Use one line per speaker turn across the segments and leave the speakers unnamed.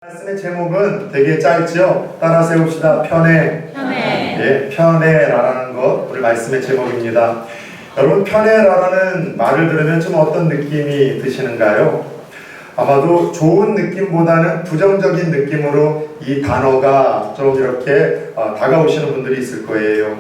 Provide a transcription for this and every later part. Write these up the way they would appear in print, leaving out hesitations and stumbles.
말씀의 제목은 되게 짧죠? 따라서 해봅시다. 편해. 예, 편해라는 것 우리 말씀의 제목입니다. 여러분, 편해라는 말을 들으면 좀 어떤 느낌이 드시는가요? 아마도 좋은 느낌보다는 부정적인 느낌으로 이 단어가 좀 이렇게 다가오시는 분들이 있을 거예요.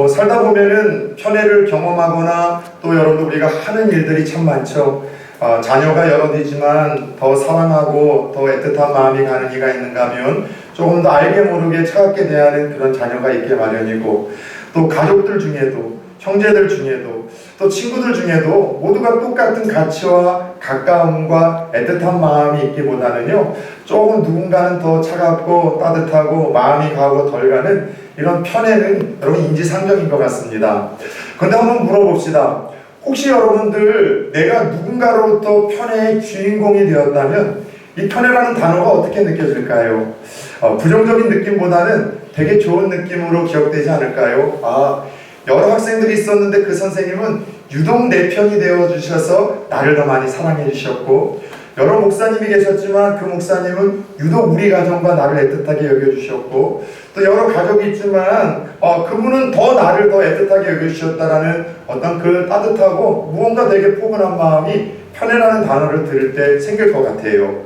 살다 보면은 편애를 경험하거나 또 여러분들 우리가 하는 일들이 참 많죠. 자녀가 여럿이지만 더 사랑하고 더 애틋한 마음이 가는 이가 있는가 하면 조금 더 알게 모르게 차갑게 대하는 그런 자녀가 있게 마련이고, 또 가족들 중에도, 형제들 중에도, 또 친구들 중에도 모두가 똑같은 가치와 가까움과 애틋한 마음이 있기보다는요, 조금 누군가는 더 차갑고 따뜻하고 마음이 가고 덜 가는 이런 편애는 여러분 인지상정인 것 같습니다. 그런데 한번 물어봅시다. 혹시 여러분들 내가 누군가로부터 편애의 주인공이 되었다면 이 편애라는 단어가 어떻게 느껴질까요? 부정적인 느낌보다는 되게 좋은 느낌으로 기억되지 않을까요? 여러 학생들이 있었는데 그 선생님은 유독 내 편이 되어주셔서 나를 더 많이 사랑해 주셨고, 여러 목사님이 계셨지만 그 목사님은 유독 우리 가정과 나를 애틋하게 여겨주셨고, 또 여러 가족이 있지만 그분은 더 나를 더 애틋하게 여겨주셨다라는 어떤 그 따뜻하고 무언가 되게 포근한 마음이 편애라는 단어를 들을 때 생길 것 같아요.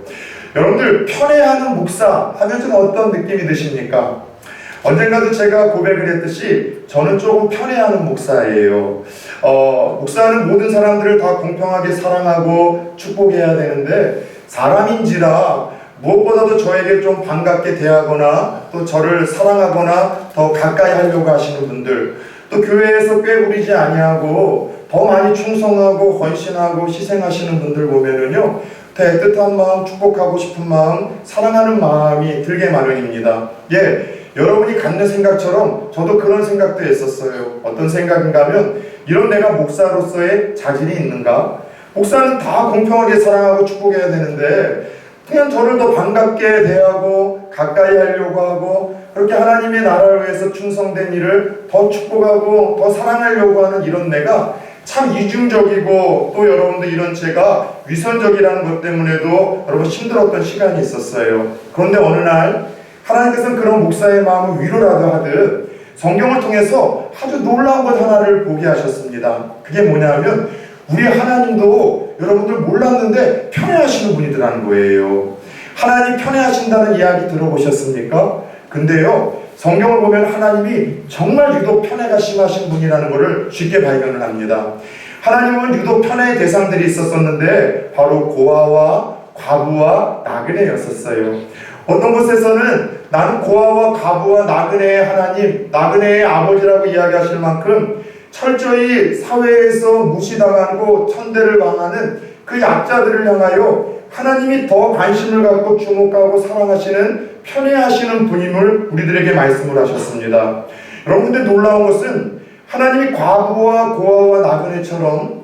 여러분들, 편애하는 목사 하면 좀 어떤 느낌이 드십니까? 언젠가도 제가 고백을 했듯이 저는 조금 편애하는 목사예요. 목사는 모든 사람들을 다 공평하게 사랑하고 축복해야 되는데, 사람인지라 무엇보다도 저에게 좀 반갑게 대하거나 또 저를 사랑하거나 더 가까이 하려고 하시는 분들, 또 교회에서 꾀부리지 아니하고 더 많이 충성하고 헌신하고 희생하시는 분들 보면은요, 더 애틋한 마음, 축복하고 싶은 마음, 사랑하는 마음이 들게 마련입니다. 여러분이 갖는 생각처럼 저도 그런 생각도 했었어요. 어떤 생각인가 하면, 이런 내가 목사로서의 자질이 있는가? 목사는 다 공평하게 사랑하고 축복해야 되는데 그냥 저를 더 반갑게 대하고 가까이 하려고 하고 그렇게 하나님의 나라를 위해서 충성된 일을 더 축복하고 더 사랑하려고 하는 이런 내가 참 이중적이고, 또 여러분들 이런 제가 위선적이라는 것 때문에도 여러분 힘들었던 시간이 있었어요. 그런데 어느 날 하나님께서는 그런 목사의 마음을 위로라도 하듯 성경을 통해서 아주 놀라운 것 하나를 보게 하셨습니다. 그게 뭐냐면, 우리 하나님도 여러분들 몰랐는데 편애하시는 분이더라는 거예요. 하나님 편애하신다는 이야기 들어보셨습니까? 근데요, 성경을 보면 하나님이 정말 유독 편애가 심하신 분이라는 것을 쉽게 발견을 합니다. 하나님은 유독 편애의 대상들이 있었었는데 바로 고아와 과부와 나그네였었어요. 어떤 곳에서는 나는 고아와 과부와 나그네의 하나님, 나그네의 아버지라고 이야기하실 만큼 철저히 사회에서 무시당하고 천대를 망하는 그 약자들을 향하여 하나님이 더 관심을 갖고 주목하고 사랑하시는, 편애하시는 분임을 우리들에게 말씀을 하셨습니다. 여러분들, 놀라운 것은 하나님이 과부와 고아와 나그네처럼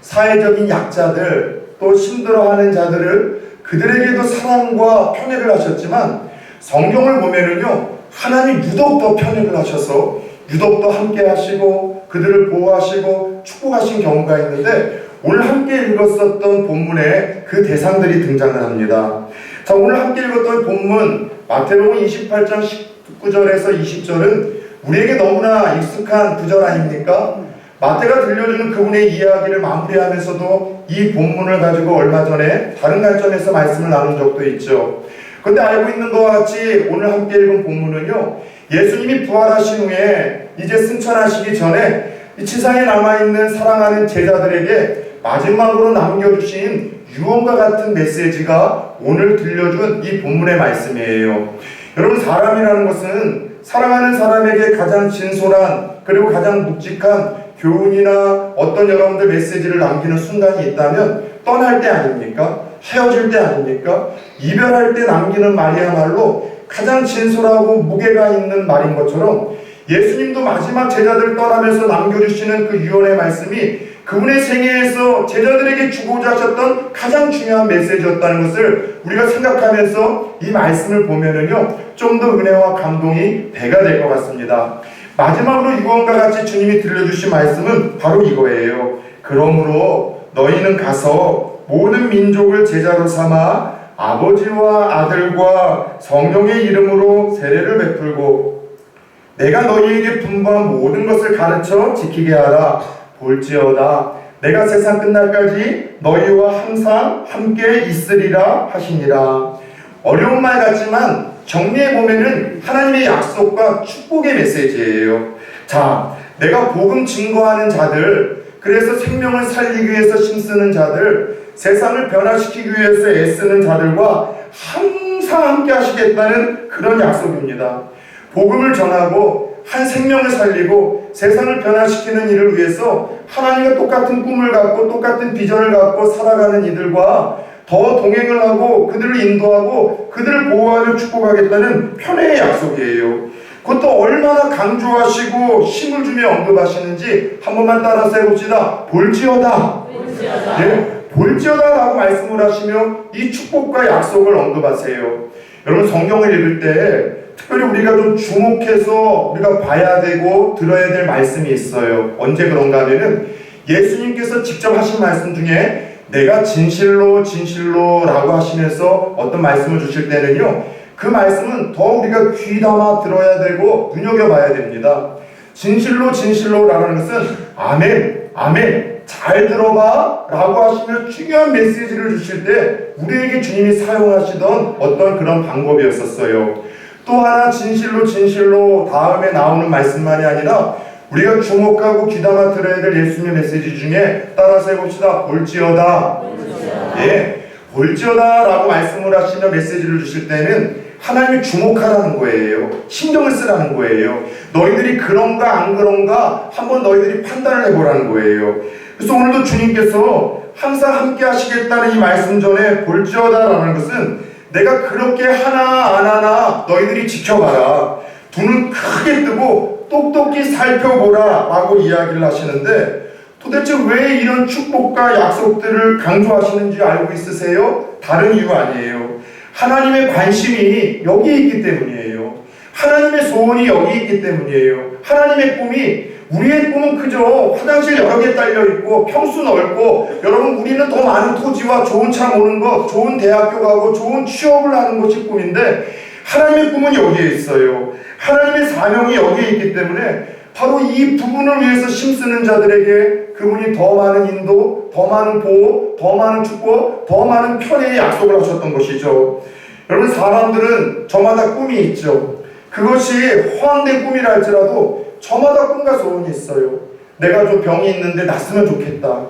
사회적인 약자들, 또 힘들어하는 자들을 그들에게도 사랑과 편애를 하셨지만, 성경을 보면은요, 하나님 유독 더 편애를 하셔서 유독 더 함께 하시고 그들을 보호하시고 축복하신 경우가 있는데, 오늘 함께 읽었었던 본문에 그 대상들이 등장을 합니다. 자, 오늘 함께 읽었던 본문 마태복음 28장 19절에서 20절은 우리에게 너무나 익숙한 구절 아닙니까? 마태가 들려주는 그분의 이야기를 마무리하면서도 이 본문을 가지고 얼마 전에 다른 관점에서 말씀을 나눈 적도 있죠. 그런데 알고 있는 것과 같이 오늘 함께 읽은 본문은요, 예수님이 부활하신 후에 이제 승천하시기 전에 이 지상에 남아있는 사랑하는 제자들에게 마지막으로 남겨주신 유언과 같은 메시지가 오늘 들려준 이 본문의 말씀이에요. 여러분, 사람이라는 것은 사랑하는 사람에게 가장 진솔한 그리고 가장 묵직한 교훈이나 어떤 여러분들 메시지를 남기는 순간이 있다면 떠날 때 아닙니까? 헤어질 때 아닙니까? 이별할 때 남기는 말이야말로 가장 진솔하고 무게가 있는 말인 것처럼, 예수님도 마지막 제자들 떠나면서 남겨주시는 그 유언의 말씀이 그분의 생애에서 제자들에게 주고자 하셨던 가장 중요한 메시지였다는 것을 우리가 생각하면서 이 말씀을 보면은요, 좀 더 은혜와 감동이 배가 될 것 같습니다. 마지막으로 유언과 같이 주님이 들려주신 말씀은 바로 이거예요. 그러므로 너희는 가서 모든 민족을 제자로 삼아 아버지와 아들과 성령의 이름으로 세례를 베풀고 내가 너희에게 분부한 모든 것을 가르쳐 지키게 하라. 볼지어다 내가 세상 끝날까지 너희와 항상 함께 있으리라 하시니라. 어려운 말 같지만 정리해 보면은 하나님의 약속과 축복의 메시지예요. 자, 내가 복음 증거하는 자들, 그래서 생명을 살리기 위해서 힘쓰는 자들, 세상을 변화시키기 위해서 애쓰는 자들과 항상 함께 하시겠다는 그런 약속입니다. 복음을 전하고 한 생명을 살리고 세상을 변화시키는 일을 위해서 하나님과 똑같은 꿈을 갖고 똑같은 비전을 갖고 살아가는 이들과 더 동행을 하고 그들을 인도하고 그들을 보호하며 축복하겠다는 편애의 약속이에요. 그것도 얼마나 강조하시고 힘을 주며 언급하시는지 한 번만 따라서 해봅시다. 볼지어다. 네, 볼지어다 라고 말씀을 하시며 이 축복과 약속을 언급하세요. 여러분, 성경을 읽을 때 특별히 우리가 좀 주목해서 우리가 봐야 되고 들어야 될 말씀이 있어요. 언제 그런가 하면은 예수님께서 직접 하신 말씀 중에 내가 진실로 진실로 라고 하시면서 어떤 말씀을 주실 때는요, 그 말씀은 더 우리가 귀담아 들어야 되고 눈여겨봐야 됩니다. 진실로 진실로 라는 것은 아멘 아멘 잘 들어봐 라고 하시며 중요한 메시지를 주실 때 우리에게 주님이 사용하시던 어떤 그런 방법이었었어요. 또 하나 진실로 진실로 다음에 나오는 말씀만이 아니라 우리가 주목하고 귀담아 들어야 될 예수님의 메시지 중에 따라서 해봅시다. 볼지어다. 예, 볼지어다 라고 말씀을 하시며 메시지를 주실 때는 하나님이 주목하라는 거예요. 신경을 쓰라는 거예요. 너희들이 그런가 안 그런가 한번 너희들이 판단을 해보라는 거예요. 그래서 오늘도 주님께서 항상 함께 하시겠다는 이 말씀 전에 볼지어다 라는 것은 내가 그렇게 하나 안 하나 너희들이 지켜봐라. 두 눈 크게 뜨고 똑똑히 살펴보라 라고 이야기를 하시는데, 도대체 왜 이런 축복과 약속들을 강조하시는지 알고 있으세요? 다른 이유 아니에요. 하나님의 관심이 여기에 있기 때문이에요. 하나님의 소원이 여기 있기 때문이에요. 하나님의 꿈이, 우리의 꿈은 그저 화장실 여러 개 딸려있고 평수 넓고, 여러분 우리는 더 많은 토지와 좋은 차 모는 것, 좋은 대학교 가고 좋은 취업을 하는 것이 꿈인데, 하나님의 꿈은 여기에 있어요. 하나님의 사명이 여기에 있기 때문에 바로 이 부분을 위해서 힘쓰는 자들에게 그분이 더 많은 인도, 더 많은 보호, 더 많은 축복, 더 많은 편애의 약속을 하셨던 것이죠. 여러분, 사람들은 저마다 꿈이 있죠. 그것이 허황된 꿈이라 할지라도 저마다 꿈과 소원이 있어요. 내가 좀 병이 있는데 낫으면 좋겠다.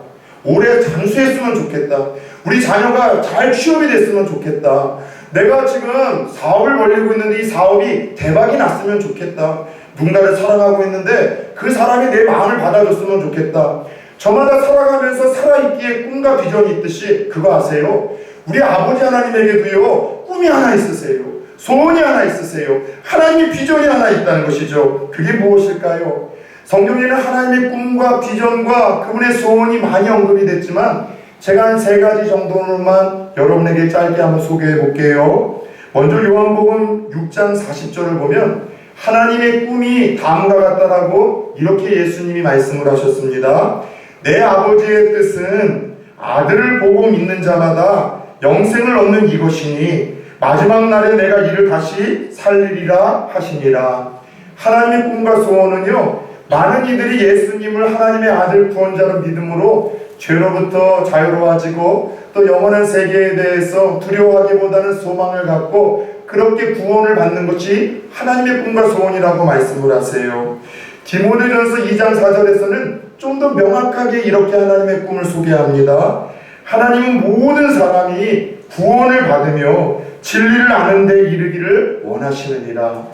올해 장수했으면 좋겠다. 우리 자녀가 잘 취업이 됐으면 좋겠다. 내가 지금 사업을 벌리고 있는데 이 사업이 대박이 났으면 좋겠다. 누군가를 사랑하고 있는데 그 사람이 내 마음을 받아줬으면 좋겠다. 저마다 살아가면서 살아있기에 꿈과 비전이 있듯이 그거 아세요? 우리 아버지 하나님에게도요, 꿈이 하나 있으세요. 소원이 하나 있으세요. 하나님의 비전이 하나 있다는 것이죠. 그게 무엇일까요? 성경에는 하나님의 꿈과 비전과 그분의 소원이 많이 언급이 됐지만 제가 한 3가지 정도로만 여러분에게 짧게 한번 소개해 볼게요. 먼저 요한복음 6장 40절을 보면 하나님의 꿈이 다음과 같다라고 이렇게 예수님이 말씀을 하셨습니다. 내 아버지의 뜻은 아들을 보고 믿는 자마다 영생을 얻는 이것이니 마지막 날에 내가 이를 다시 살리리라 하시니라. 하나님의 꿈과 소원은요, 많은 이들이 예수님을 하나님의 아들 구원자로 믿음으로 죄로부터 자유로워지고 또 영원한 세계에 대해서 두려워하기보다는 소망을 갖고 그렇게 구원을 받는 것이 하나님의 꿈과 소원이라고 말씀을 하세요. 디모데전서 2장 4절에서는 좀 더 명확하게 이렇게 하나님의 꿈을 소개합니다. 하나님은 모든 사람이 구원을 받으며 진리를 아는 데 이르기를 원하시느니라.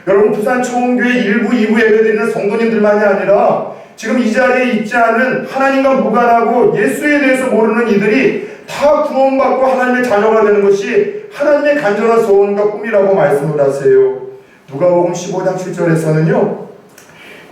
여러분, 부산 초원교회 1부, 2부 예배드리는 성도님들만이 아니라 지금 이 자리에 있지 않은 하나님과 무관하고 예수에 대해서 모르는 이들이 다 구원받고 하나님의 자녀가 되는 것이 하나님의 간절한 소원과 꿈이라고 말씀을 하세요. 누가복음 15장 7절에서는요,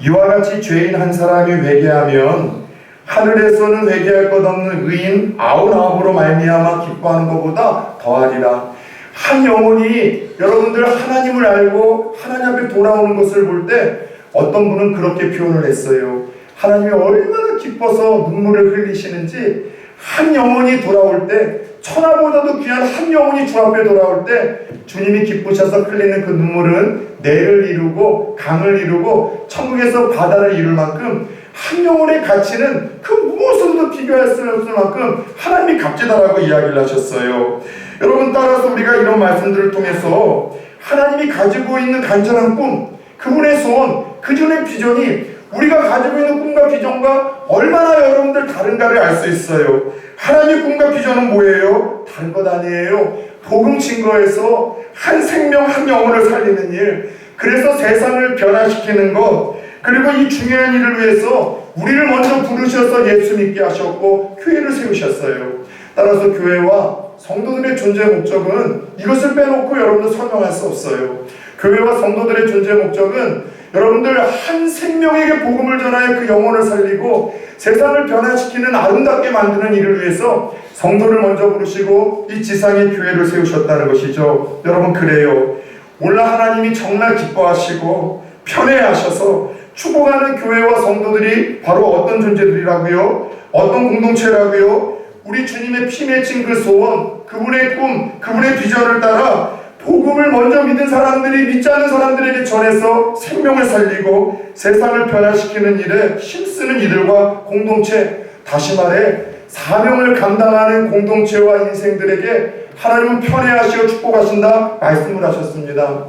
이와 같이 죄인 한 사람이 회개하면 하늘에서는 회개할 것 없는 의인 99으로 말미암아 기뻐하는 것보다 더하리라. 한 영혼이 여러분들 하나님을 알고 하나님 앞에 돌아오는 것을 볼 때 어떤 분은 그렇게 표현을 했어요. 하나님이 얼마나 기뻐서 눈물을 흘리시는지 한 영혼이 돌아올 때 천하보다도 귀한 한 영혼이 주 앞에 돌아올 때 주님이 기쁘셔서 흘리는 그 눈물은 내를 이루고 강을 이루고 천국에서 바다를 이룰 만큼 한 영혼의 가치는 그 무엇으로도 비교할 수 없을 만큼 하나님이 값지다라고 이야기를 하셨어요. 여러분, 따라서 우리가 이런 말씀들을 통해서 하나님이 가지고 있는 간절한 꿈, 그분의 소원, 그분의 비전이 우리가 가지고 있는 꿈과 비전과 얼마나 여러분들 다른가를 알 수 있어요. 하나님의 꿈과 비전은 뭐예요? 다른 것 아니에요. 복음 증거에서 한 생명 한 영혼을 살리는 일, 그래서 세상을 변화시키는 것, 그리고 이 중요한 일을 위해서 우리를 먼저 부르셔서 예수 믿게 하셨고 교회를 세우셨어요. 따라서 교회와 성도들의 존재 목적은 이것을 빼놓고 여러분들 설명할 수 없어요. 교회와 성도들의 존재 목적은 여러분들 한 생명에게 복음을 전하여 그 영혼을 살리고 세상을 변화시키는 아름답게 만드는 일을 위해서 성도를 먼저 부르시고 이 지상에 교회를 세우셨다는 것이죠. 여러분, 그래요. 오늘 하나님이 정말 기뻐하시고 편애하셔서 축복하는 교회와 성도들이 바로 어떤 존재들이라고요? 어떤 공동체라고요? 우리 주님의 피 맺힌 그 소원, 그분의 꿈, 그분의 비전을 따라 복음을 먼저 믿은 사람들이 믿지 않는 사람들에게 전해서 생명을 살리고 세상을 변화시키는 일에 힘쓰는 이들과 공동체, 다시 말해 사명을 감당하는 공동체와 인생들에게 하나님은 편애하시어 축복하신다 말씀을 하셨습니다.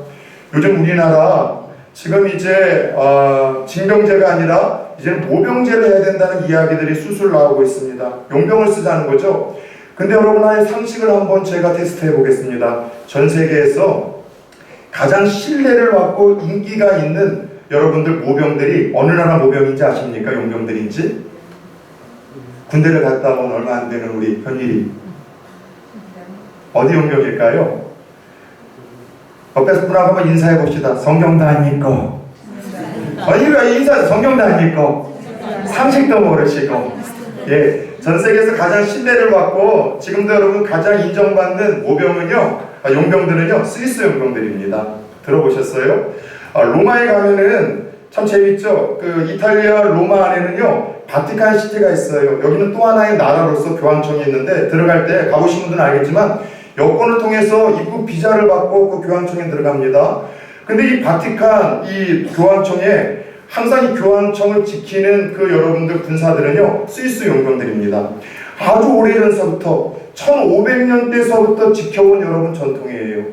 요즘 우리나라 지금 이제 징병제가 아니라 이제는 모병제를 해야 된다는 이야기들이 수술 나오고 있습니다. 용병을 쓰자는 거죠. 근데 여러분, 하나의 상식을 한번 제가 테스트해 보겠습니다. 전 세계에서 가장 신뢰를 받고 인기가 있는 여러분들 모병들이 어느 나라 모병인지 아십니까? 용병들인지? 군대를 갔다 온 얼마 안 되는 우리 현일이 어디 용병일까요? 옆에서 분하고 한번 인사해 봅시다. 성경도 아니까. 왜 인사 성경도 아니까. 상식도 모르시고. 예, 전 세계에서 가장 신뢰를 받고 지금도 여러분 가장 인정받는 모병은요, 용병들은요, 스위스 용병들입니다. 들어보셨어요? 로마에 가면은 참 재밌죠. 그 이탈리아 로마 안에는요 바티칸 시티가 있어요. 여기는 또 하나의 나라로서 교황청이 있는데 들어갈 때 가보신 분들은 알겠지만 여권을 통해서 입국 비자를 받고 그 교황청에 들어갑니다. 근데 이 바티칸 이 교황청에 항상 이 교황청을 지키는 그 여러분들 군사들은요 스위스 용병들입니다. 아주 오래전서부터 1500년대서부터 지켜온 여러분 전통이에요.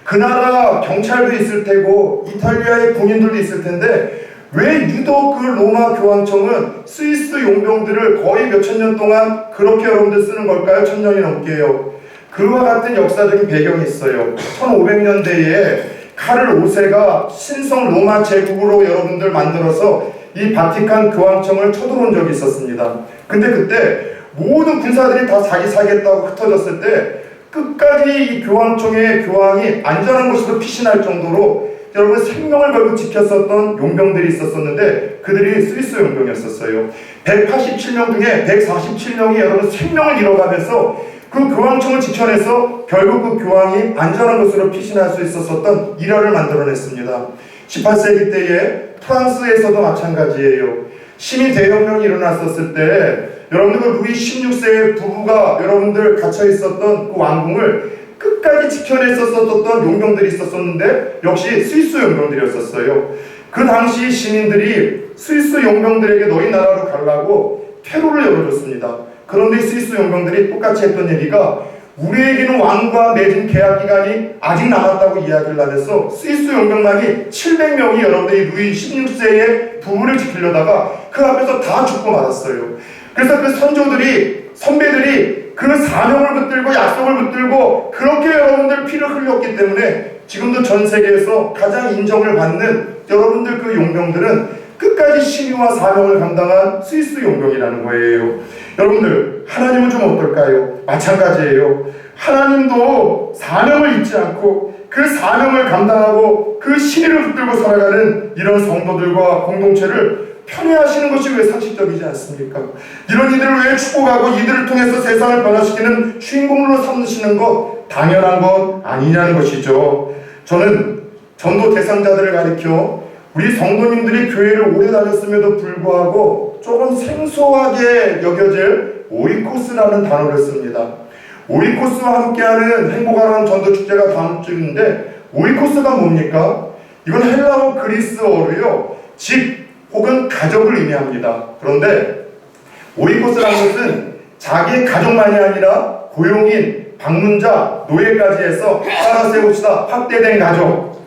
그 나라 경찰도 있을 테고 이탈리아의 군인들도 있을 텐데 왜 유독 그 로마 교황청은 스위스 용병들을 거의 몇천 년 동안 그렇게 여러분들 쓰는 걸까요? 1000년이 넘게요. 그와 같은 역사적인 배경이 있어요. 1500년대에 카를 5세가 신성 로마 제국으로 여러분들 만들어서 이 바티칸 교황청을 쳐들어온 적이 있었습니다. 근데 그때 모든 군사들이 다 자기 살겠다고 흩어졌을 때 끝까지 이 교황청의 교황이 안전한 곳으로 피신할 정도로 여러분 생명을 걸고 지켰었던 용병들이 있었었는데 그들이 스위스 용병이었었어요. 187명 중에 147명이 여러분 생명을 잃어가면서 그 교황청을 지켜내서 결국 그 교황이 안전한 곳으로 피신할 수 있었던 일화를 만들어냈습니다. 18세기 때에 프랑스에서도 마찬가지예요. 시민 대혁명이 일어났었을 때 여러분들 그 루이 16세의 부부가 여러분들 갇혀 있었던 그 왕궁을 끝까지 지켜냈었던 용병들이 있었었는데 역시 스위스 용병들이었었어요. 그 당시 시민들이 스위스 용병들에게 너희 나라로 가려고 퇴로를 열어줬습니다. 그런데 스위스 용병들이 똑같이 했던 얘기가 우리에게는 왕과 맺은 계약 기간이 아직 남았다고 이야기를 하면서 스위스 용병만이 700명이 여러분들이 루이 16세의 부부를 지키려다가 그 앞에서 다 죽고 말았어요. 그래서 그 선배들이 그 사명을 붙들고 약속을 붙들고 그렇게 여러분들 피를 흘렸기 때문에 지금도 전 세계에서 가장 인정을 받는 여러분들 그 용병들은 끝까지 신유와 사명을 감당한 스위스 용병이라는 거예요. 여러분들 하나님은 좀 어떨까요? 마찬가지예요. 하나님도 사명을 잊지 않고 그 사명을 감당하고 그 신의를 붙들고 살아가는 이런 성도들과 공동체를 편애하시는 것이 왜 상식적이지 않습니까? 이런 이들을 왜 축복하고 이들을 통해서 세상을 변화시키는 주인공으로 삼으시는 것 당연한 것 아니냐는 것이죠. 저는 전도 대상자들을 가리켜 우리 성도님들이 교회를 오래 다녔음에도 불구하고 조금 생소하게 여겨질 오이코스라는 단어를 씁니다. 오이코스와 함께하는 행복하라는 전도축제가 다음 주인데, 오이코스가 뭡니까? 이건 헬라어 그리스어로요, 집 혹은 가족을 의미합니다. 그런데 오이코스라는 것은 자기의 가족만이 아니라 고용인, 방문자, 노예까지 해서 따라서 해봅시다. 확대된 가족.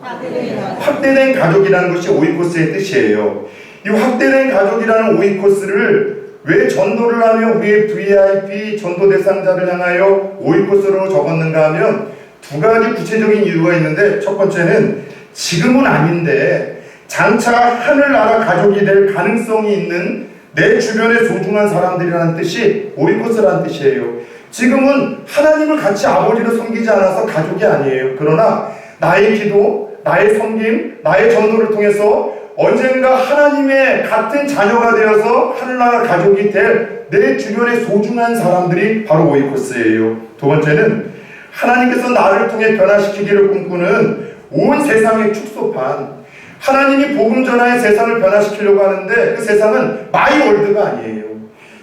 확대된 가족이라는 것이 오이코스의 뜻이에요. 이 확대된 가족이라는 오이코스를 왜 전도를 하며 우리의 VIP 전도 대상자를 향하여 오이코스로 적었는가 하면 두 가지 구체적인 이유가 있는데, 첫 번째는 지금은 아닌데 장차 하늘나라 가족이 될 가능성이 있는 내 주변의 소중한 사람들이라는 뜻이 오이코스라는 뜻이에요. 지금은 하나님을 같이 아버지로 섬기지 않아서 가족이 아니에요. 그러나 나의 기도, 나의 섬김, 나의 전도를 통해서 언젠가 하나님의 같은 자녀가 되어서 하늘나라 가족이 될 내 주변의 소중한 사람들이 바로 오이코스예요. 두 번째는 하나님께서 나를 통해 변화시키기를 꿈꾸는 온 세상의 축소판, 하나님이 복음 전하의 세상을 변화시키려고 하는데 그 세상은 마이 월드가 아니에요.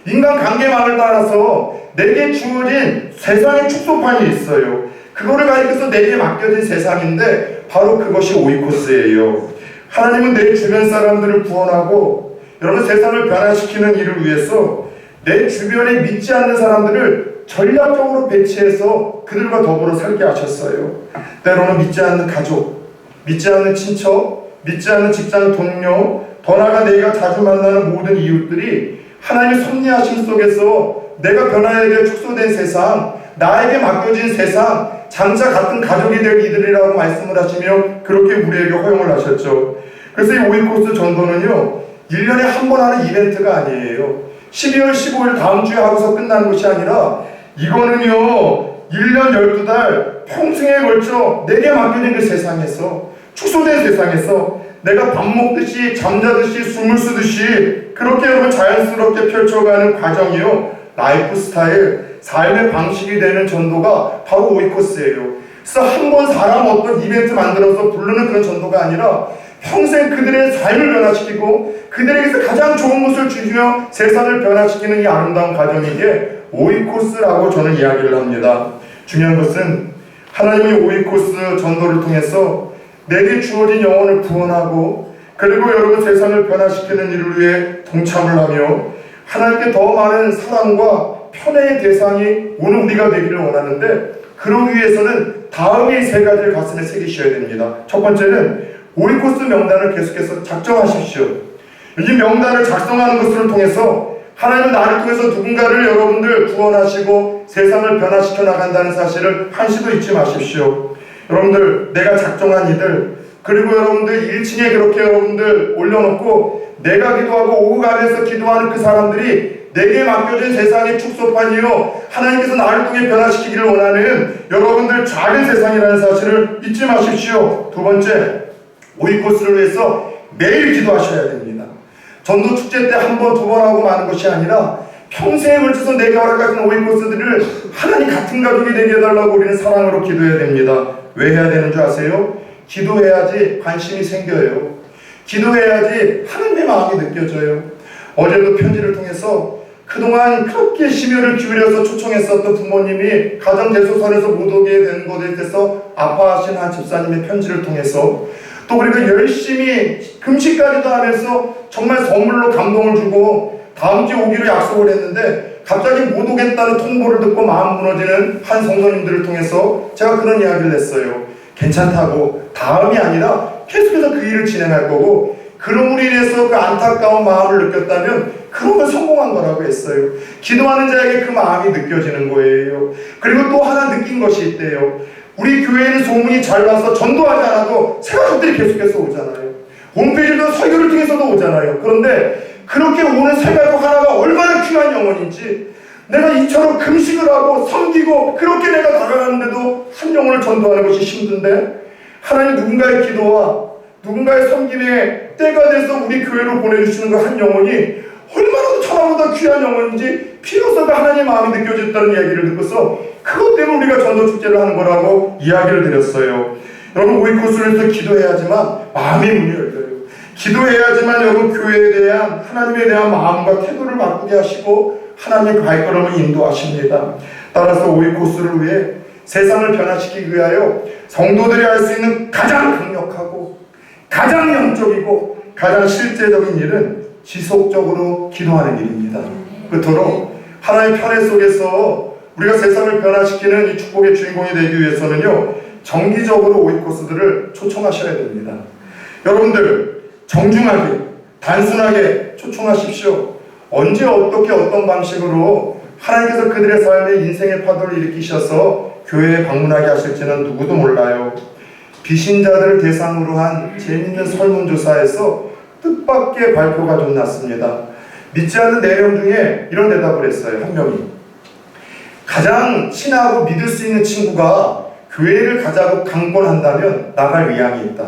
인간관계망을 따라서 내게 주어진 세상의 축소판이 있어요. 그거를 가리켜서 내게 맡겨진 세상인데 바로 그것이 오이코스예요. 하나님은 내 주변 사람들을 구원하고 여러분 세상을 변화시키는 일을 위해서 내 주변에 믿지 않는 사람들을 전략적으로 배치해서 그들과 더불어 살게 하셨어요. 때로는 믿지 않는 가족, 믿지 않는 친척, 믿지 않는 직장 동료, 더 나아가 내가 자주 만나는 모든 이웃들이 하나님의 섭리하심 속에서 내가 변화해야 될 축소된 세상, 나에게 맡겨진 세상, 장차 같은 가족이 될 이들이라고 말씀을 하시며 그렇게 우리에게 허용을 하셨죠. 그래서 이 오이코스 전도는요, 1년에 한 번 하는 이벤트가 아니에요. 12월 15일 다음 주에 하고서 끝나는 것이 아니라 이거는요, 1년 12달 평생에 걸쳐 내게 맡겨진 그 세상에서, 축소된 세상에서 내가 밥 먹듯이 잠자듯이 숨을 쉬듯이 그렇게 여러분 자연스럽게 펼쳐가는 과정이요, 라이프 스타일, 삶의 방식이 되는 전도가 바로 오이코스예요. 그래서 한 번 사람 어떤 이벤트 만들어서 부르는 그런 전도가 아니라 평생 그들의 삶을 변화시키고 그들에게서 가장 좋은 것을 주시며 세상을 변화시키는 이 아름다운 과정이기에 오이코스라고 저는 이야기를 합니다. 중요한 것은 하나님의 오이코스 전도를 통해서 내게 주어진 영혼을 구원하고 그리고 여러분 세상을 변화시키는 일을 위해 동참을 하며 하나님께 더 많은 사랑과 편애의 대상이 오는 우리가 되기를 원하는데, 그러기 위해서는 다음의 세 가지를 가슴에 새기셔야 됩니다. 첫 번째는 오이코스 명단을 계속해서 작성하십시오. 이 명단을 작성하는 것을 통해서 하나님은 나를 통해서 누군가를 여러분들 구원하시고 세상을 변화시켜 나간다는 사실을 한시도 잊지 마십시오. 여러분들 내가 작정한 이들, 그리고 여러분들 1층에 그렇게 여러분들 올려놓고 내가 기도하고 오후 아래에서 기도하는 그 사람들이 내게 맡겨진 세상의 축소판이요, 하나님께서 나를 통해 변화시키기를 원하는 여러분들 작은 세상이라는 사실을 잊지 마십시오. 두 번째, 오이코스를 위해서 매일 기도하셔야 됩니다. 전도 축제 때 한 번, 두 번 하고 마는 것이 아니라 평생에 걸쳐서 내게 허락하신 오이코스들을 하나님 같은 가족이 되게 해달라고 우리는 사랑으로 기도해야 됩니다. 왜 해야 되는 줄 아세요? 기도해야지 관심이 생겨요. 기도해야지 하나님의 마음이 느껴져요. 어제도 편지를 통해서 그동안 그렇게 심혈을 기울여서 초청했었던 부모님이 가정 대소선에서 못 오게 된 것에 대해서 아파하신 한 집사님의 편지를 통해서 또 그리고 열심히 금식까지도 하면서 정말 선물로 감동을 주고 다음 주에 오기로 약속을 했는데 갑자기 못 오겠다는 통보를 듣고 마음 무너지는 한 성도님들을 통해서 제가 그런 이야기를 했어요. 괜찮다고, 다음이 아니라 계속해서 그 일을 진행할 거고, 그럼으로 인해서 그 안타까운 마음을 느꼈다면 그러면 성공한 거라고 했어요. 기도하는 자에게 그 마음이 느껴지는 거예요. 그리고 또 하나 느낀 것이 있대요. 우리 교회에는 소문이 잘 나서 전도하지 않아도 새가족들이 계속해서 오잖아요. 홈페이지도 설교를 통해서도 오잖아요. 그런데 그렇게 오는 새가족 하나가 얼마나 귀한 영혼인지, 내가 이처럼 금식을 하고 섬기고 그렇게 내가 다가가는데도 한 영혼을 전도하는 것이 힘든데, 하나님 누군가의 기도와 누군가의 섬김에 때가 돼서 우리 교회로 보내주시는 그 한 영혼이 얼마나 천하보다 귀한 영혼인지 비로소 하나님의 마음이 느껴졌다는 이야기를 듣고서 그것 때문에 우리가 전도 축제를 하는 거라고 이야기를 드렸어요. 여러분 오이코스를 위해서 기도해야지만 마음이 문이 열려요. 기도해야지만 여러분 교회에 대한 하나님에 대한 마음과 태도를 바꾸게 하시고 하나님의 발걸음을 인도하십니다. 따라서 오이코스를 위해 세상을 변화시키기 위하여 성도들이 할 수 있는 가장 강력하고 가장 영적이고 가장 실제적인 일은 지속적으로 기도하는 일입니다. 그토록 하나님의 편애 속에서 우리가 세상을 변화시키는 이 축복의 주인공이 되기 위해서는요, 정기적으로 오이코스들을 초청하셔야 됩니다. 여러분들 정중하게 단순하게 초청하십시오. 언제 어떻게 어떤 방식으로 하나님께서 그들의 삶에 인생의 파도를 일으키셔서 교회에 방문하게 하실지는 누구도 몰라요. 비신자들을 대상으로 한 재미있는 설문조사에서 뜻밖의 발표가 좀 났습니다. 믿지 않는 4명 중에 이런 대답을 했어요. 한 명이 가장 친하고 믿을 수 있는 친구가 교회를 가자고 강권한다면 나갈 의향이 있다.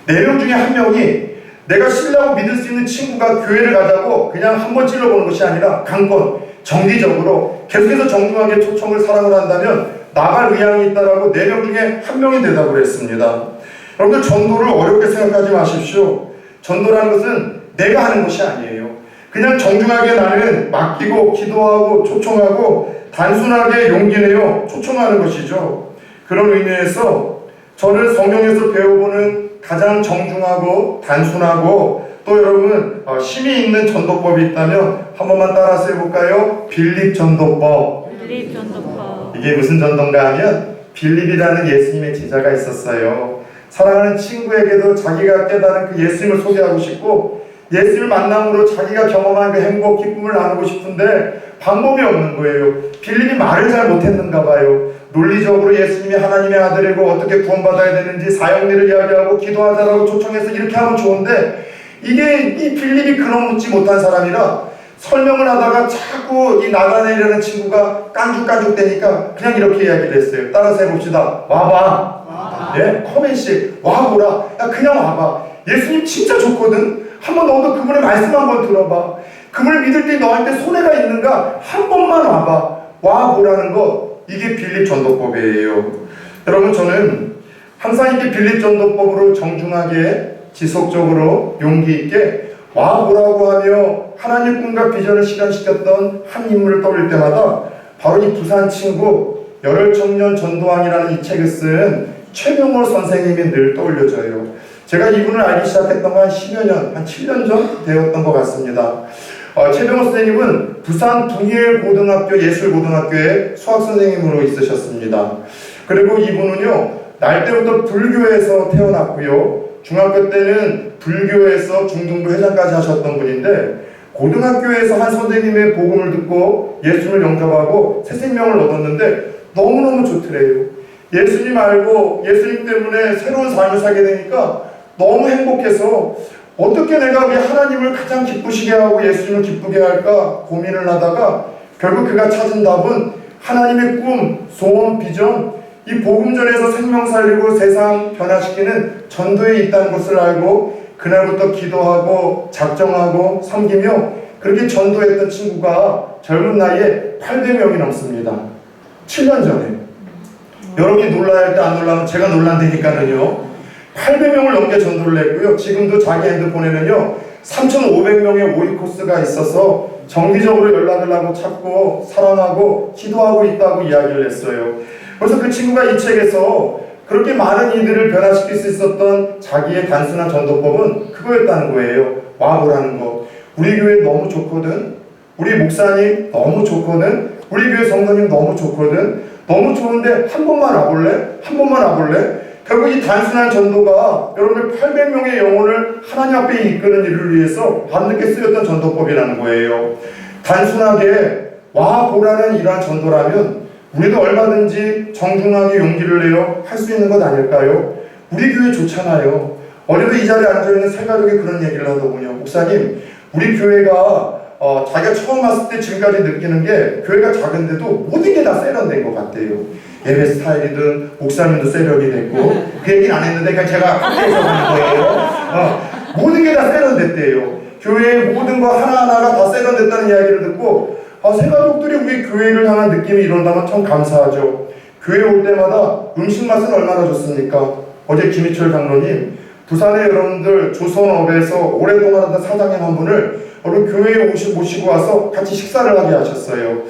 4명 중에 한 명이 내가 신뢰하고 믿을 수 있는 친구가 교회를 가자고 그냥 한번 찔러보는 것이 아니라 강권, 정기적으로 계속해서 정중하게 초청을 사랑을 한다면 나갈 의향이 있다라고 4명 중에 한 명이 대답을 했습니다. 여러분들 전도를 어렵게 생각하지 마십시오. 전도라는 것은 내가 하는 것이 아니에요. 그냥 정중하게 나는 맡기고 기도하고 초청하고 단순하게 용기 내어 초청하는 것이죠. 그런 의미에서 저는 성경에서 배워보는 가장 정중하고 단순하고 또 여러분 힘이 있는 전도법이 있다면 한 번만 따라서 해볼까요? 빌립 전도법.
빌립 전도법.
이게 무슨 전도인가 하면 빌립이라는 예수님의 제자가 있었어요. 사랑하는 친구에게도 자기가 깨달은 그 예수님을 소개하고 싶고 예수님을 만남으로 자기가 경험한 그 행복, 기쁨을 나누고 싶은데 방법이 없는 거예요. 빌립이 말을 잘 못했는가 봐요. 논리적으로 예수님이 하나님의 아들이고 어떻게 구원받아야 되는지 사형리를 이야기하고 기도하자라고 초청해서 이렇게 하면 좋은데 이게 이 빌립이 그런 묻지 못한 사람이라 설명을 하다가 자꾸 이 나다네일이라는 친구가 깐죽깐죽대니까 그냥 이렇게 이야기를 했어요. 따라서 해봅시다. 와봐. 예? 커맨씩 와보라. 야 그냥 와봐. 예수님 진짜 좋거든. 한번 너도 그분의 말씀 한번 들어봐. 그분을 믿을 때 너한테 손해가 있는가? 한 번만 와봐. 와보라는 것, 이게 빌립 전도법이에요. 여러분 저는 항상 이렇게 빌립 전도법으로 정중하게 지속적으로 용기 있게 와보라고 하며 하나님 꿈과 비전을 실현시켰던 한 인물을 떠올릴 때마다 바로 이 부산 친구 열혈청년 전도왕이라는 이 책을 쓴 최병호 선생님이 늘 떠올려져요. 제가 이분을 알기 시작했던 건 한 10여 년, 한 7년 전 되었던 것 같습니다. 최병호 선생님은 부산 동일고등학교 예술고등학교의 수학선생님으로 있으셨습니다. 그리고 이분은요, 날 때부터 불교에서 태어났고요. 중학교 때는 불교에서 중등부 회장까지 하셨던 분인데 고등학교에서 한 선생님의 복음을 듣고 예수님을 영접하고 새 생명을 얻었는데 너무너무 좋더래요. 예수님 알고 예수님 때문에 새로운 삶을 살게 되니까 너무 행복해서 어떻게 내가 우리 하나님을 가장 기쁘시게 하고 예수님을 기쁘게 할까 고민을 하다가 결국 그가 찾은 답은 하나님의 꿈, 소원, 비전, 이 복음전에서 생명 살리고 세상 변화시키는 전도에 있다는 것을 알고 그날부터 기도하고 작정하고 섬기며 그렇게 전도했던 친구가 젊은 나이에 800명이 넘습니다. 7년 전에. 여러분이 놀라야 할 때 안 놀라면 제가 놀란다니까는요. 800명을 넘게 전도를 했고요. 지금도 자기 핸드폰에는요 3,500명의 오이코스가 있어서 정기적으로 연락을 하고 찾고 사랑하고 기도하고 있다고 이야기를 했어요. 그래서 그 친구가 이 책에서 그렇게 많은 이들을 변화시킬 수 있었던 자기의 단순한 전도법은 그거였다는 거예요. 와보라는 거. 우리 교회 너무 좋거든. 우리 목사님 너무 좋거든. 우리 교회 성도님 너무 좋거든. 너무 좋은데 한 번만 와볼래? 한 번만 와볼래? 결국 이 단순한 전도가 여러분들 800명의 영혼을 하나님 앞에 이끄는 일을 위해서 밤늦게 쓰였던 전도법이라는 거예요. 단순하게 와보라는 이러한 전도라면 우리도 얼마든지 정중하게 용기를 내어 할 수 있는 것 아닐까요? 우리 교회 좋잖아요. 어제도 이 자리에 앉아있는 세 가족이 그런 얘기를 하더군요. 목사님, 우리 교회가 자기가 처음 왔을 때 지금까지 느끼는 게 교회가 작은데도 모든 게 다 세련된 것 같대요. 예배 스타일이든 목사님도 세련이 됐고 그 얘기는 안 했는데 그냥 제가 해서 하는 거예요. 모든 게 다 세련됐대요. 교회의 모든 거 하나하나가 다 세련됐다는 이야기를 듣고 새 가족들이 우리 교회를 향한 느낌이 이런다면 참 감사하죠. 교회 올 때마다 음식 맛은 얼마나 좋습니까? 어제 김희철 장로님 부산의 여러분들 조선업에서 오랫동안 하던 사장님 한 분을 여러분 교회에 모시고 와서 같이 식사를 하게 하셨어요.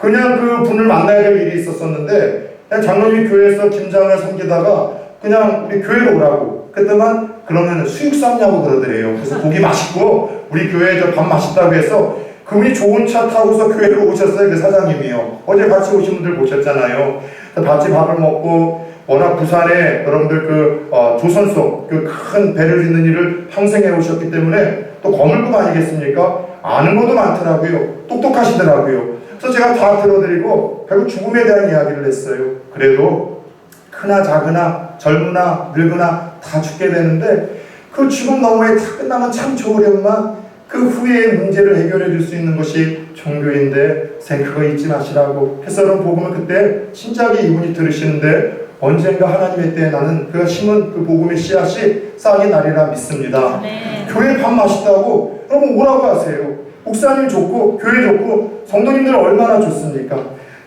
그냥 그 분을 만나야 될 일이 있었었는데 그냥 장로님이 교회에서 김장을 섬기다가 그냥 우리 교회로 오라고 그랬더만 그러면 수육 쌌냐고 그러더래요. 그래서 고기 맛있고 우리 교회에 저 밥 맛있다고 해서 그분이 좋은 차 타고서 교회로 오셨어요. 그 사장님이요. 어제 같이 오신 분들 보셨잖아요. 같이 밥을 먹고 워낙 부산에 여러분들 조선소 그 큰 배를 잇는 일을 평생 해오셨기 때문에 또 거물급 아니겠습니까? 아는 것도 많더라고요. 똑똑하시더라고요. 그래서 제가 다 들어드리고 결국 죽음에 대한 이야기를 했어요. 그래도 크나 작으나 젊으나 늙으나 다 죽게 되는데 그 죽음 너머에 다 끝나면 참 좋으련만 그 후에 문제를 해결해 줄 수 있는 것이 종교인데 생 그거 잊지 마시라고 해서 여러분 복음을 그때 진작에 이분이 들으시는데 언젠가 하나님의 때에 나는 그가 심은 그 복음의 씨앗이 싹이 나리라 믿습니다. 네. 교회 밥 맛있다고 여러분 오라고 하세요. 목사님 좋고 교회 좋고 성도님들 얼마나 좋습니까?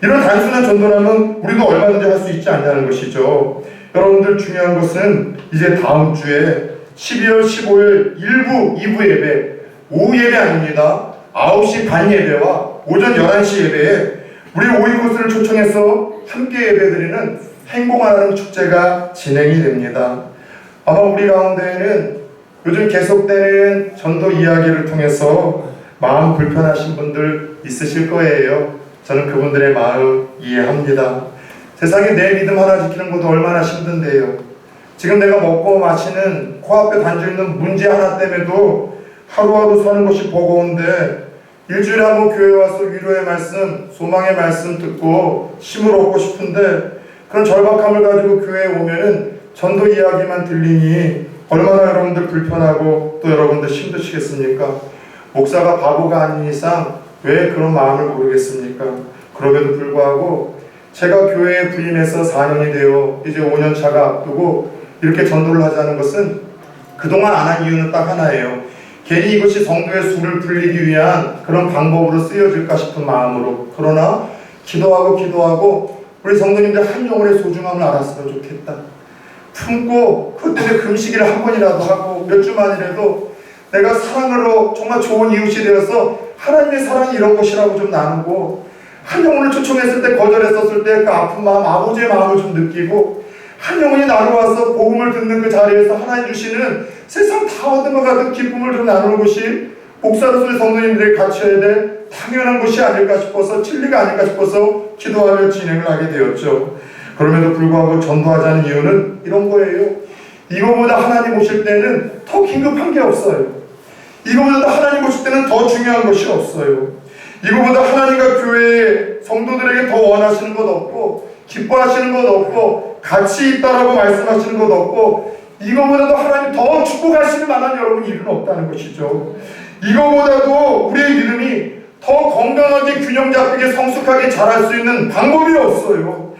이런 단순한 전도라면 우리도 얼마든지 할 수 있지 않냐는 것이죠. 여러분들 중요한 것은 이제 다음 주에 12월 15일 1부 2부 예배 오후 예배 아닙니다. 9시 반 예배와 오전 11시 예배에 우리 오이구스를 초청해서 함께 예배드리는 행복하는 축제가 진행이 됩니다. 아마 우리 가운데에는 요즘 계속되는 전도 이야기를 통해서 마음 불편하신 분들 있으실 거예요. 저는 그분들의 마음 이해합니다. 세상에 내 믿음 하나 지키는 것도 얼마나 힘든데요. 지금 내가 먹고 마시는 코앞에 단절있는 문제 하나 때문에도 하루하루 사는 것이 버거운데 일주일에 한 번 교회 와서 위로의 말씀, 소망의 말씀 듣고 힘을 얻고 싶은데 그런 절박함을 가지고 교회에 오면은 전도 이야기만 들리니 얼마나 여러분들 불편하고 또 여러분들 힘드시겠습니까? 목사가 바보가 아닌 이상 왜 그런 마음을 모르겠습니까? 그럼에도 불구하고 제가 교회에 부임해서 4년이 되어 이제 5년 차가 앞두고 이렇게 전도를 하자는 것은 그동안 안 한 이유는 딱 하나예요. 괜히 이것이 성도의 수를 불리기 위한 그런 방법으로 쓰여질까 싶은 마음으로. 그러나 기도하고 우리 성도님들 한 영혼의 소중함을 알았으면 좋겠다. 품고 그것 때문에 금식일을 한 번이라도 하고 몇 주만이라도 내가 사랑으로 정말 좋은 이웃이 되어서 하나님의 사랑이 이런 것이라고 좀 나누고 한 영혼을 초청했을 때 거절했었을 때 그 아픈 마음, 아버지의 마음을 좀 느끼고 한 영혼이 나로 와서 복음을 듣는 그 자리에서 하나님 주시는 세상 다 얻은 것 같은 기쁨을 좀 나누는 것이 목사로서의 성도님들이 갖춰야 될 당연한 것이 아닐까 싶어서 진리가 아닐까 싶어서 기도하며 진행을 하게 되었죠. 그럼에도 불구하고 전도하자는 이유는 이런 거예요. 이거보다 하나님 오실 때는 더 긴급한 게 없어요. 이거보다 하나님 오실 때는 더 중요한 것이 없어요. 이거보다 하나님과 교회의 성도들에게 더 원하시는 것 없고 기뻐하시는 것 없고 가치 있다라고 말씀하시는 것 없고 이거보다도 하나님 더 축복하시는 만한 여러분 일은 없다는 것이죠. 이거보다도 우리의 믿음이 더 건강하게 균형 잡히게 성숙하게 자랄 수 있는 방법이 없어요.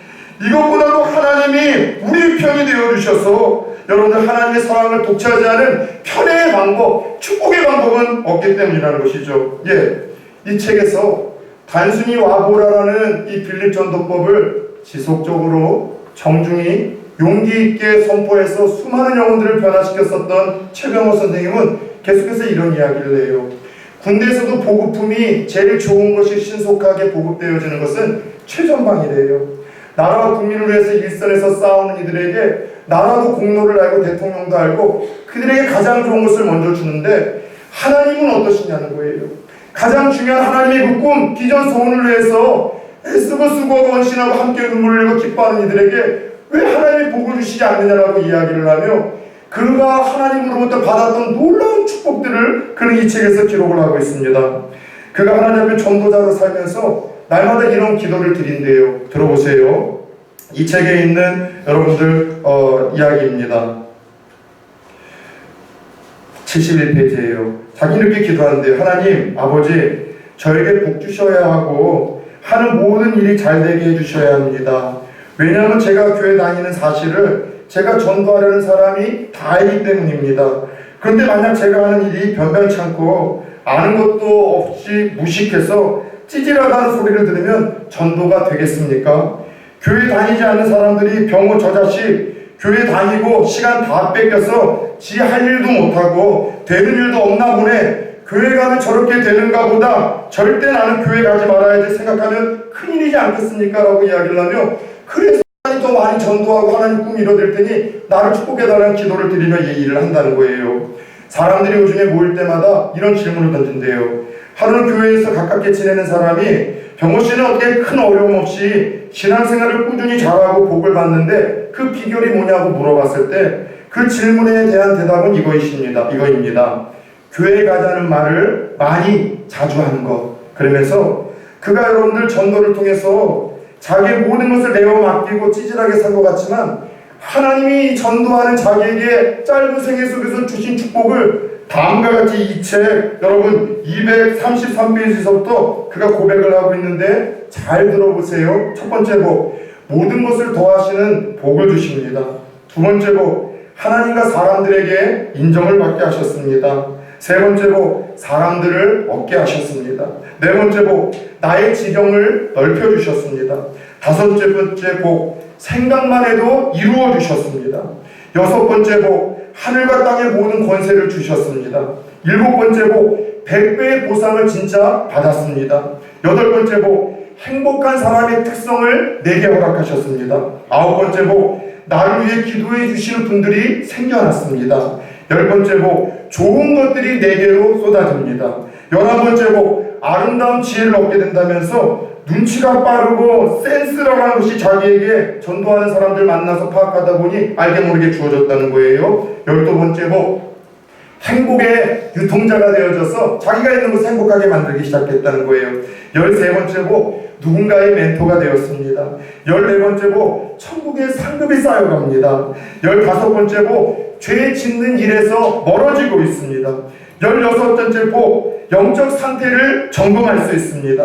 이것보다도 하나님이 우리 편이 되어주셔서 여러분들 하나님의 사랑을 독차지하는 편의 방법, 축복의 방법은 없기 때문이라는 것이죠. 이 책에서 단순히 와보라라는 이 빌립 전도법을 지속적으로 정중히 용기 있게 선포해서 수많은 영혼들을 변화시켰었던 최병호 선생님은 계속해서 이런 이야기를 해요. 군대에서도 보급품이 제일 좋은 것이 신속하게 보급되어지는 것은 최전방이래요. 나라와 국민을 위해서 일선에서 싸우는 이들에게 나라도 공로를 알고 대통령도 알고 그들에게 가장 좋은 것을 먼저 주는데 하나님은 어떠시냐는 거예요. 가장 중요한 하나님의 그 꿈, 비전, 소원을 위해서 애쓰고 수고하고 헌신하고 함께 눈물을 흘리고 기뻐하는 이들에게 왜 하나님이 복을 주시지 않느냐라고 이야기를 하며 그가 하나님으로부터 받았던 놀라운 축복들을 그는 이 책에서 기록을 하고 있습니다. 그가 하나님 앞에 전도자로 살면서 날마다 이런 기도를 드린대요. 들어보세요. 이 책에 있는 여러분들 이야기입니다. 71페이지예요. 자기는 이렇게 기도하는데요. 하나님 아버지 저에게 복 주셔야 하고 하는 모든 일이 잘 되게 해주셔야 합니다. 왜냐하면 제가 교회 다니는 사실을 제가 전도하려는 사람이 다 알기 때문입니다. 그런데 만약 제가 하는 일이 변변치 않고 아는 것도 없이 무식해서 찌질하다는 소리를 들으면 전도가 되겠습니까? 교회 다니지 않는 사람들이 병호 저 자식 교회 다니고 시간 다 뺏겨서 지 할 일도 못하고 되는 일도 없나 보네 교회 가면 저렇게 되는가 보다, 절대 나는 교회 가지 말아야지 생각하면 큰일이지 않겠습니까? 라고 이야기를 하며, 그래서 더 많이 전도하고 하나님 꿈 이뤄될 테니 나를 축복해달라는 기도를 드리며 이 일을 한다는 거예요. 사람들이 오중에 모일 때마다 이런 질문을 던진대요. 하루는 교회에서 가깝게 지내는 사람이 병호 씨는 어떻게 큰 어려움 없이 신앙생활을 꾸준히 잘하고 복을 받는데 그 비결이 뭐냐고 물어봤을 때 그 질문에 대한 대답은 이거입니다. 교회 가자는 말을 많이 자주 하는 것. 그러면서 그가 여러분들 전도를 통해서 자기의 모든 것을 내어 맡기고 찌질하게 산 것 같지만 하나님이 전도하는 자기에게 짧은 생애 속에서 주신 축복을 다음과 같이 이 책 여러분 233페이지에서부터 그가 고백을 하고 있는데 잘 들어보세요. 첫 번째 복, 모든 것을 더하시는 복을 주십니다. 두 번째 복, 하나님과 사람들에게 인정을 받게 하셨습니다. 세 번째 복, 사람들을 얻게 하셨습니다. 네 번째 복, 나의 지경을 넓혀주셨습니다. 다섯째 번째 복, 생각만 해도 이루어 주셨습니다. 여섯 번째 복, 하늘과 땅의 모든 권세를 주셨습니다. 일곱 번째 복, 100배의 보상을 진짜 받았습니다. 여덟 번째 복, 행복한 사람의 특성을 내게 허락하셨습니다. 아홉 번째 복, 나를 위해 기도해 주시는 분들이 생겨났습니다. 열 번째 복, 좋은 것들이 내게로 쏟아집니다. 11번째 복, 아름다운 지혜를 얻게 된다면서 눈치가 빠르고 센스라는 것이 자기에게 전도하는 사람들 만나서 파악하다 보니 알게 모르게 주어졌다는 거예요. 12번째 복, 행복의 유통자가 되어져서 자기가 있는 곳을 행복하게 만들기 시작했다는 거예요. 13번째 복, 누군가의 멘토가 되었습니다. 14번째 복, 천국의 상급이 쌓여갑니다. 15번째 복, 죄 짓는 일에서 멀어지고 있습니다. 16번째 복, 영적 상태를 점검할 수 있습니다.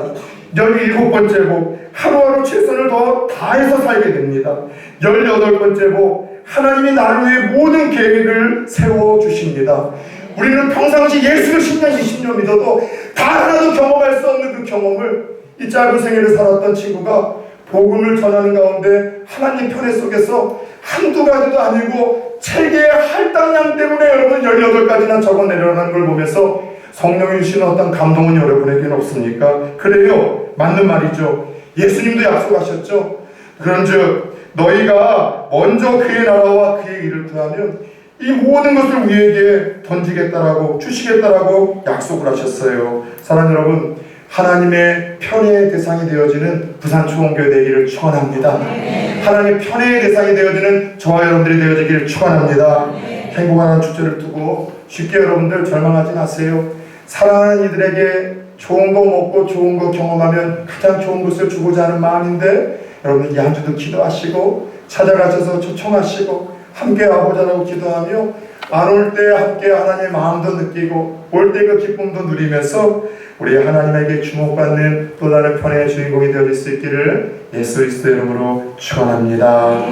17번째 복, 하루하루 최선을 더 다해서 살게 됩니다. 18번째 복, 하나님이 나를 위해 모든 계획을 세워주십니다. 우리는 평상시 예수를 10년, 20년 믿어도 다 하나도 경험할 수 없는 그 경험을 이 짧은 생애를 살았던 친구가 복음을 전하는 가운데 하나님 편애 속에서 한두 가지도 아니고 책의 할당량 때문에 여러분 18가지나 적어 내려가는 걸 보면서 성령이 주시는 어떤 감동은 여러분에게는 없습니까? 그래요. 맞는 말이죠. 예수님도 약속하셨죠. 그런즉 너희가 먼저 그의 나라와 그의 일을 구하면 이 모든 것을 우리에게 던지겠다라고 주시겠다라고 약속을 하셨어요. 사랑하는 여러분, 하나님의 편애의 대상이 되어지는 부산초원교회 되기를 축원합니다. 하나님의 편애의 대상이 되어지는 저와 여러분들이 되어지기를 축원합니다. 행복한 주제를 두고 쉽게 여러분들 절망하지 마세요. 사랑하는 이들에게 좋은 거 먹고 좋은 거 경험하면 가장 좋은 것을 주고자 하는 마음인데 여러분 이 한 주도 기도하시고 찾아가셔서 초청하시고 함께 와보자라고 기도하며 안 올 때 함께 하나님의 마음도 느끼고 올 때 그 기쁨도 누리면서 우리 하나님에게 주목받는 또 다른 편의 주인공이 되어질 수 있기를 예수 그리스도의 이름으로 축원합니다.